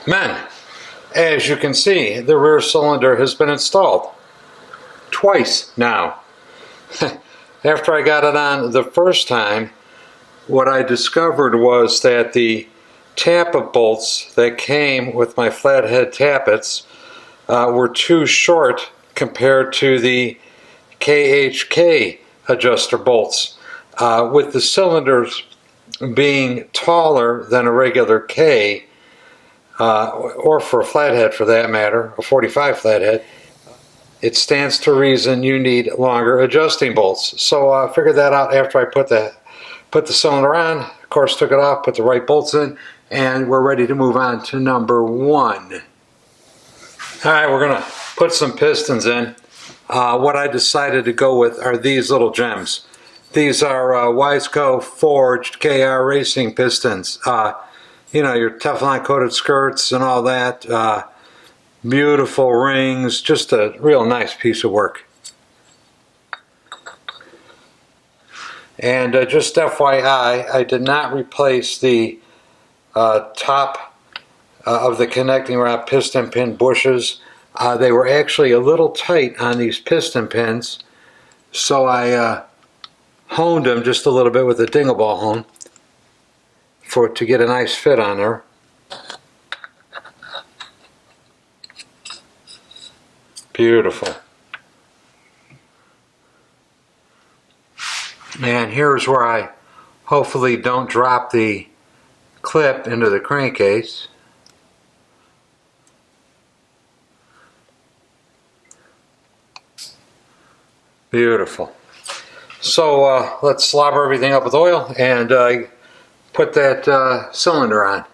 Men, as you can see, the rear cylinder has been installed. Twice now. After I got it on the first time, what I discovered was that the tappet bolts that came with my flathead tappets were too short compared to the KHK adjuster bolts. With the cylinders being taller than a regular K, or for a flathead for that matter, a 45 flathead, it stands to reason you need longer adjusting bolts. So I figured that out after I put the cylinder on. Of course, took it off, put the right bolts in, and we're ready to move on to number 1. Alright, we're going to put some pistons in. What I decided to go with are these little gems. These are Wiseco forged KR racing pistons. You know, your Teflon coated skirts and all that. Beautiful rings, just a real nice piece of work. And just FYI, I did not replace the top of the connecting rod piston pin bushes. They were actually a little tight on these piston pins, so I honed them just a little bit with a dingle ball hone to get a nice fit on there. Beautiful. And here's where I hopefully don't drop the clip into the crankcase. Beautiful. So let's slobber everything up with oil and put that cylinder on.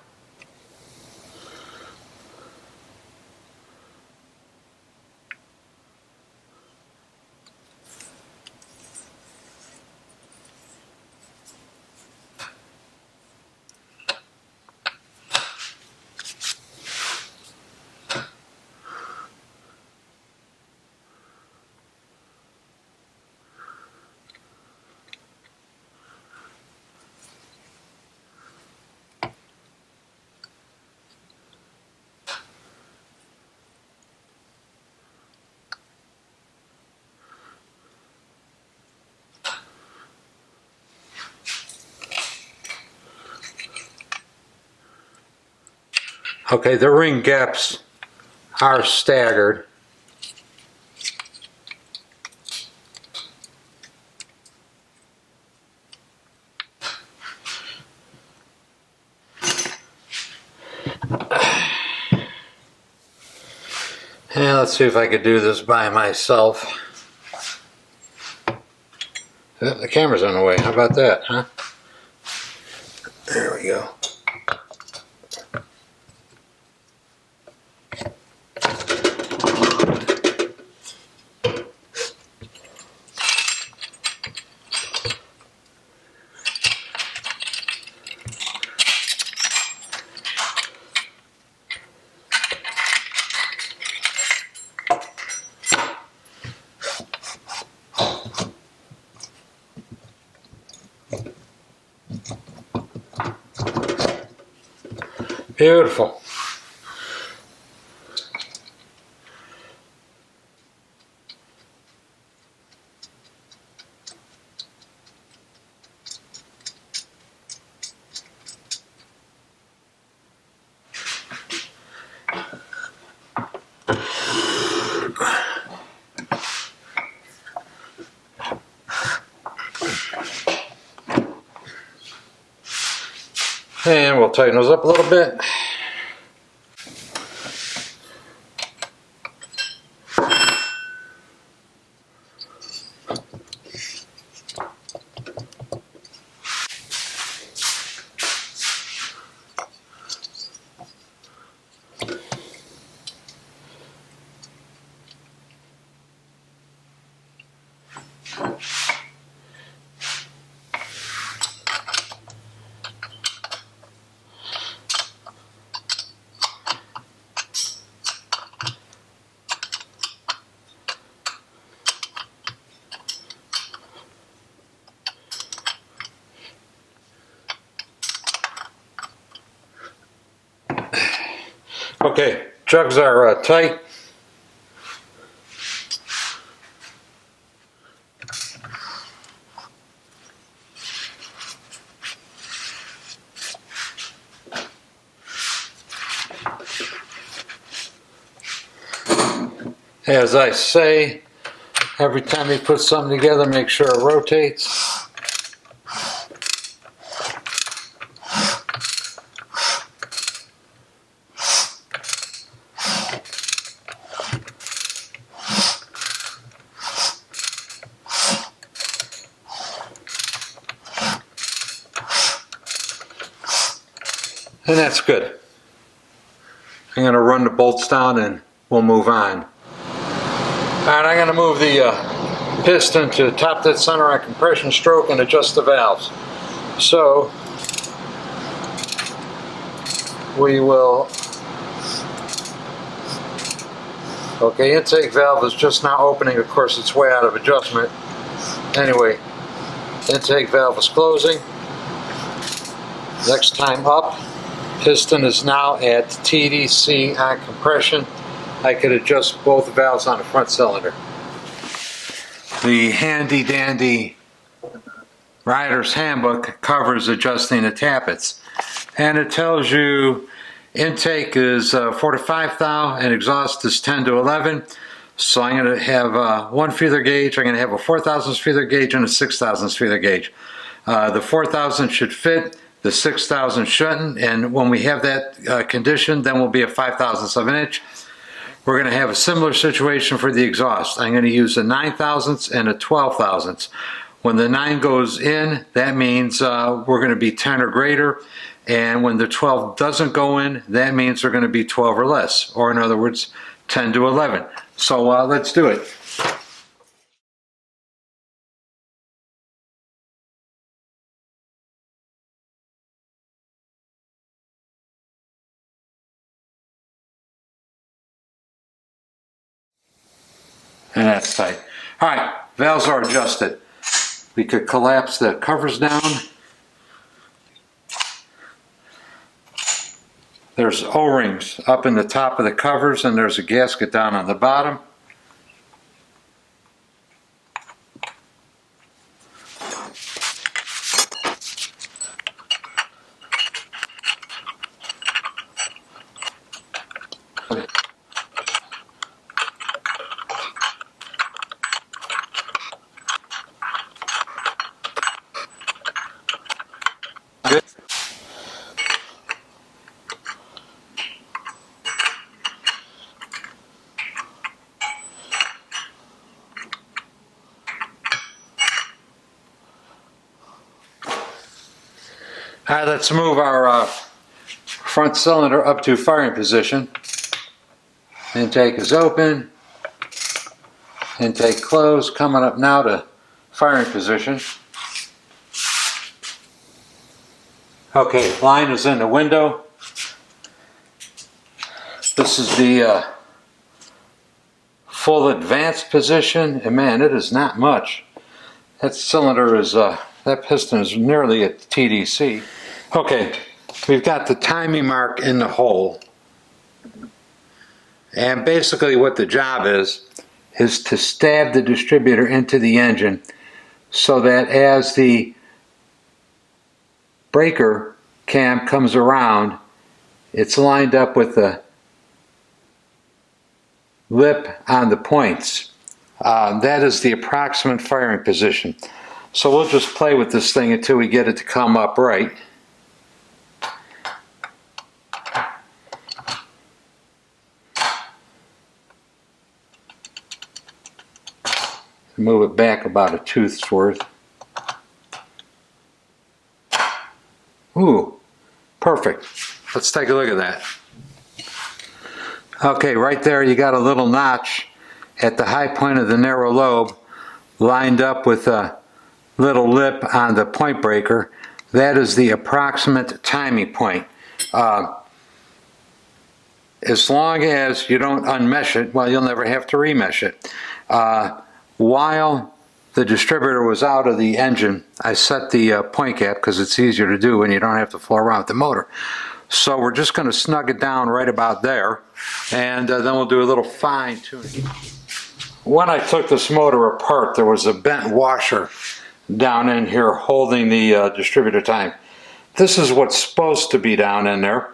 Okay, the ring gaps are staggered. And let's see if I could do this by myself. The camera's on the way. How about that, huh? There we go. Beautiful. And we'll tighten those up a little bit. Okay, jugs are tight. As I say, every time you put something together, make sure it rotates. And that's good. I'm going to run the bolts down and we'll move on. Alright, I'm going to move the piston to top dead center on compression stroke and adjust the valves. So, we will... Okay, intake valve is just now opening. Of course, it's way out of adjustment. Anyway, intake valve is closing. Next time up, piston is now at TDC on compression. I could adjust both valves on the front cylinder. The handy dandy rider's handbook covers adjusting the tappets, and it tells you intake is 4 to 5 thou and exhaust is 10 to 11. So I'm going to have one feeler gauge. I'm going to have a 4 thousandths feeler gauge and a 6 thousandths feeler gauge. The 4 thousandths should fit, the 6 thousandths shouldn't, and when we have that condition, then we'll be at 5 thousandths of an inch. We're going to have a similar situation for the exhaust. I'm going to use a 9 thousandths and a 12 thousandths. When the 9 goes in, that means we're going to be 10 or greater. And when the 12 doesn't go in, that means they're going to be 12 or less. Or in other words, 10 to 11. So let's do it. And that's tight. All right, valves are adjusted. We could collapse the covers down. There's O-rings up in the top of the covers, and there's a gasket down on the bottom. Good. All right, let's move our front cylinder up to firing position. Intake is open. Intake closed. Coming up now to firing position. Okay, line is in the window. This is the full advanced position, and man, it is not much. That cylinder is, that piston is nearly at TDC. Okay, we've got the timing mark in the hole. And basically what the job is to stab the distributor into the engine so that as the breaker cam comes around, it's lined up with the lip on the points. That is the approximate firing position. So we'll just play with this thing until we get it to come up right. Move it back about a tooth's worth. Ooh, perfect. Let's take a look at that. Okay, right there you got a little notch at the high point of the narrow lobe lined up with a little lip on the point breaker. That is the approximate timing point. As long as you don't unmesh it, well, you'll never have to remesh it. While the distributor was out of the engine, I set the point cap because it's easier to do when you don't have to fool around with the motor. So we're just going to snug it down right about there, and then we'll do a little fine tuning. When I took this motor apart, there was a bent washer down in here holding the distributor time. This is what's supposed to be down in there.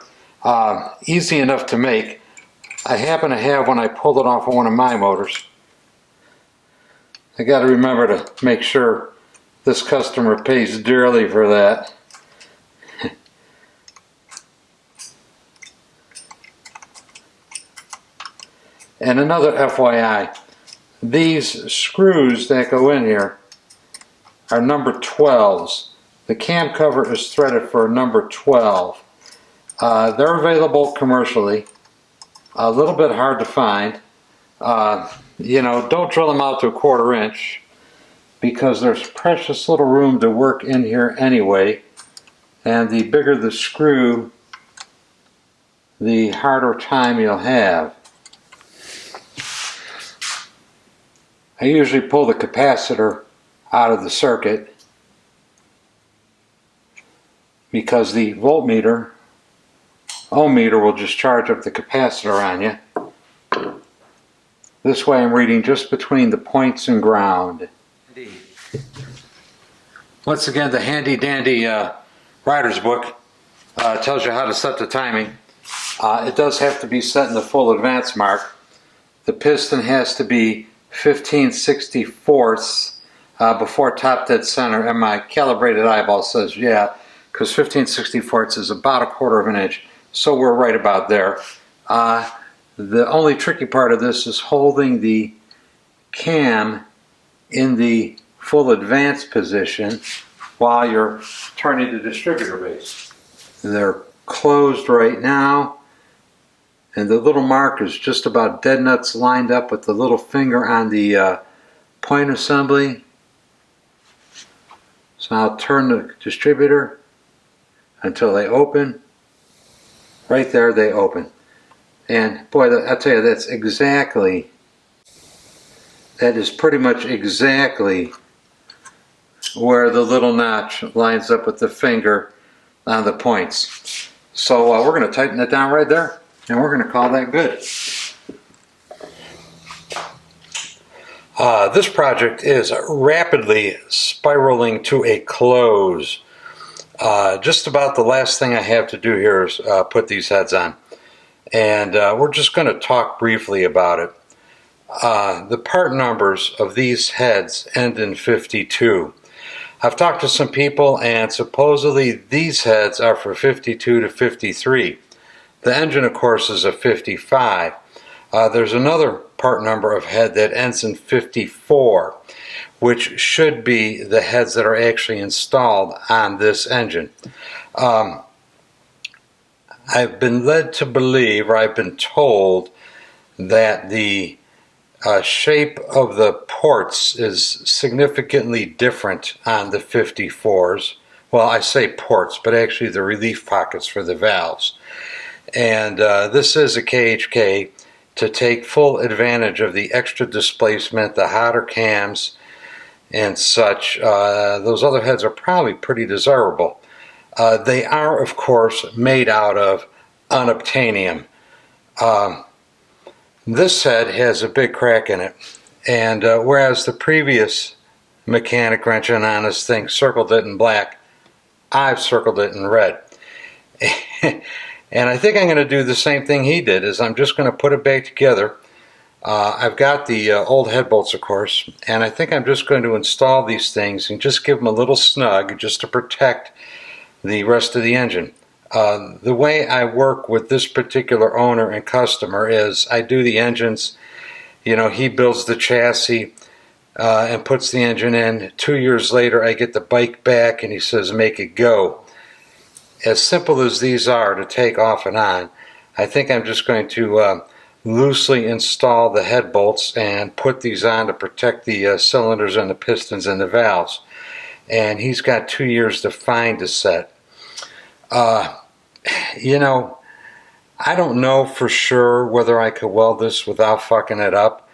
Easy enough to make. I happen to have when I pulled it off of one of my motors. I got to remember to make sure this customer pays dearly for that. And another FYI, these screws that go in here are number 12s. The cam cover is threaded for number 12. They're available commercially. A little bit hard to find. You know, don't drill them out to 1/4 inch because there's precious little room to work in here anyway. And the bigger the screw, the harder time you'll have. I usually pull the capacitor out of the circuit because the voltmeter, ohm meter will just charge up the capacitor on you. This way I'm reading just between the points and ground. Once again, the handy dandy rider's book tells you how to set the timing. It does have to be set in the full advance mark. The piston has to be 15/64 before top dead center, and my calibrated eyeball says yeah, because 15/64 is about 1/4 inch, so we're right about there. The only tricky part of this is holding the cam in the full advance position while you're turning the distributor base. They're closed right now, and the little mark is just about dead nuts lined up with the little finger on the point assembly. So I'll turn the distributor until they open. Right there they open. And boy, I'll tell you, that is pretty much exactly where the little notch lines up with the finger on the points. So we're going to tighten it down right there, and we're going to call that good. This project is rapidly spiraling to a close. Just about the last thing I have to do here is put these heads on. And we're just going to talk briefly about it. The part numbers of these heads end in 52. I've talked to some people, and supposedly these heads are for 52 to 53. The engine, of course, is a 55. There's another part number of head that ends in 54, which should be the heads that are actually installed on this engine. I've been led to believe, or I've been told, that the shape of the ports is significantly different on the 54s. Well, I say ports, but actually the relief pockets for the valves. And this is a KHK to take full advantage of the extra displacement, the hotter cams, and such. Those other heads are probably pretty desirable. They are, of course, made out of unobtainium. This head has a big crack in it, and whereas the previous mechanic wrenching on this thing circled it in black, I've circled it in red. And I think I'm going to do the same thing he did, is I'm just going to put it back together. I've got the old head bolts, of course, and I think I'm just going to install these things and just give them a little snug just to protect the rest of the engine. The way I work with this particular owner and customer is I do the engines, you know, he builds the chassis and puts the engine in. 2 years later I get the bike back and he says make it go. As simple as these are to take off and on, I think I'm just going to loosely install the head bolts and put these on to protect the cylinders and the pistons and the valves. And he's got 2 years to find a set. You know, I don't know for sure whether I could weld this without fucking it up.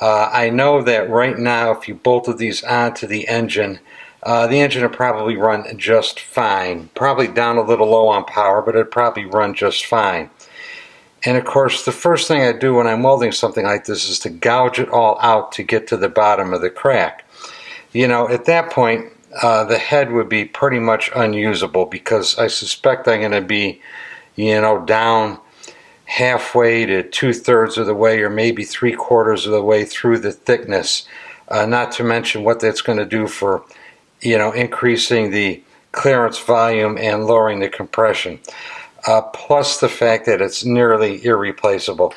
I know that right now if you bolted these onto the engine, the engine would probably run just fine. Probably down a little low on power, but it'd probably run just fine. And of course, the first thing I do when I'm welding something like this is to gouge it all out to get to the bottom of the crack. At that point, the head would be pretty much unusable, because I suspect I'm going to be, down halfway to 2/3 of the way, or maybe 3/4 of the way through the thickness. Not to mention what that's going to do for, increasing the clearance volume and lowering the compression. Plus the fact that it's nearly irreplaceable.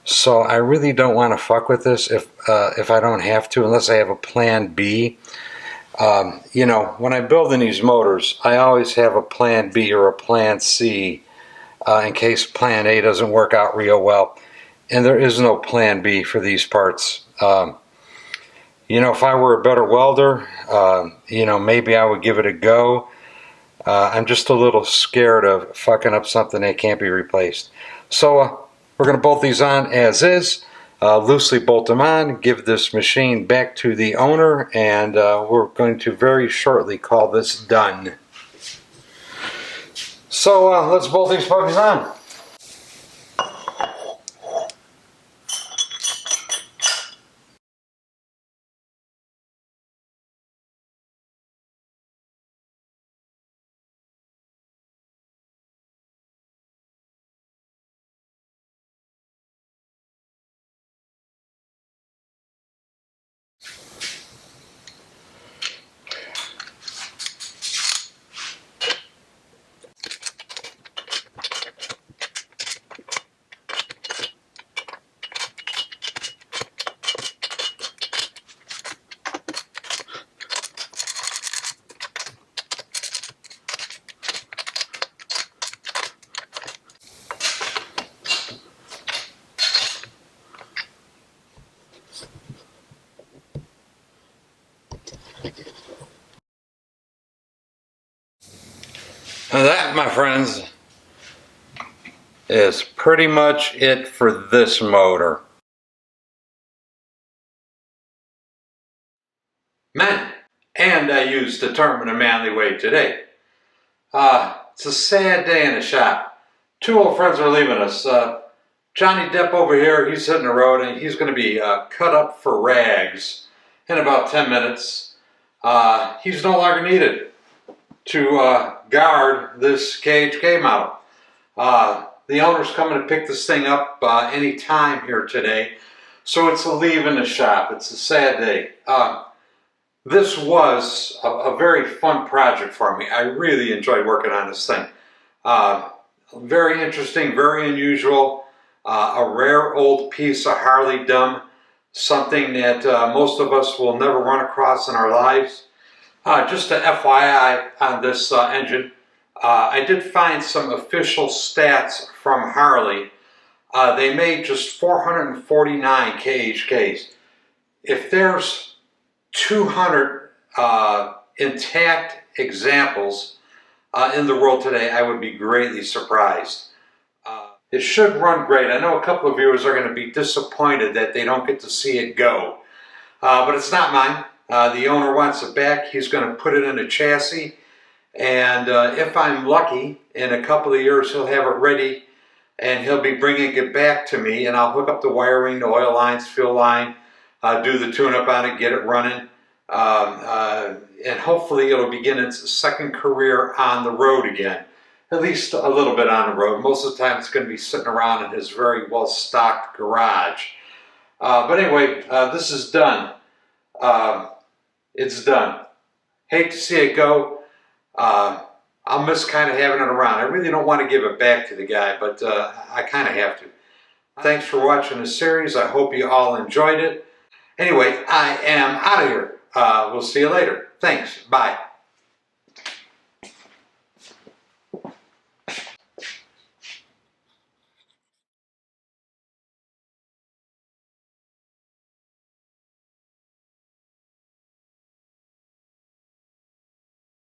So I really don't want to fuck with this if I don't have to, unless I have a plan B. When I'm building these motors, I always have a plan B or a plan C in case plan A doesn't work out real well. And there is no plan B for these parts. If I were a better welder, maybe I would give it a go. I'm just a little scared of fucking up something that can't be replaced. So we're going to bolt these on as is, loosely bolt them on, give this machine back to the owner, and we're going to very shortly call this done. So let's bolt these puppies on. And that, my friends, is pretty much it for this motor. Men, and I use determine a manly way today. It's a sad day in the shop. Two old friends are leaving us. Johnny Depp over here, he's hitting the road, and he's going to be cut up for rags in about 10 minutes. He's no longer needed to guard this KHK model. The owner's coming to pick this thing up any time here today, so it's a leave in the shop. It's a sad day. This was a very fun project for me. I really enjoyed working on this thing. Very interesting, very unusual, a rare old piece of Harley dumb, something that most of us will never run across in our lives. Just a FYI on this engine, I did find some official stats from Harley. They made just 449 KHKs. If there's 200 intact examples in the world today, I would be greatly surprised. It should run great. I know a couple of viewers are going to be disappointed that they don't get to see it go, but it's not mine. The owner wants it back. He's going to put it in a chassis, and if I'm lucky, in a couple of years he'll have it ready, and he'll be bringing it back to me, and I'll hook up the wiring, the oil lines, fuel line, do the tune-up on it, get it running, and hopefully it'll begin its second career on the road again. At least a little bit on the road. Most of the time it's going to be sitting around in his very well-stocked garage. But anyway, this is done. It's done. Hate to see it go. I'll miss kind of having it around. I really don't want to give it back to the guy, but I kind of have to. Thanks for watching the series. I hope you all enjoyed it. Anyway, I am out of here. We'll see you later. Thanks. Bye.